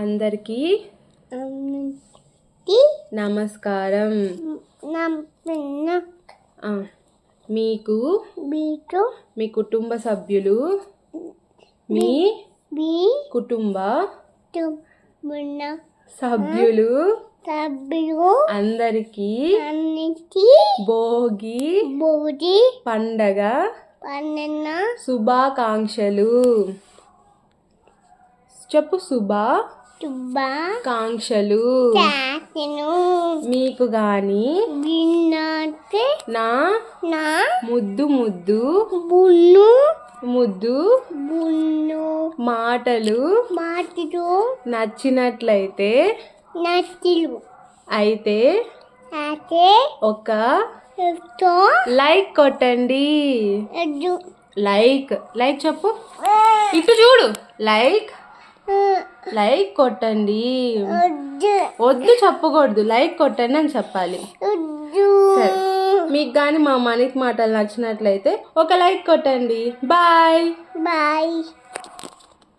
అందరికీ నమస్కారం. మీకు మీ కుటుంబ సభ్యులు మీ కుటుంబ సభ్యులు అందరికీ భోగి పండగ శుభాకాంక్షలు. చెప్పు. శుభాకాంక్షలు మీకు గాని నా ముద్దు మాటలు నచ్చినట్లయితే అయితే ఒక లైక్ కొట్టండి. లైక్ చెప్పు. ఇటు చూడు. లైక్ కొట్టండి. వద్దు చెప్పకూడదు, లైక్ కొట్టండి అని చెప్పాలి. సరే, మీకు కానీ మా మనీకి మాటలు నచ్చినట్లయితే ఒక లైక్ కొట్టండి. బాయ్.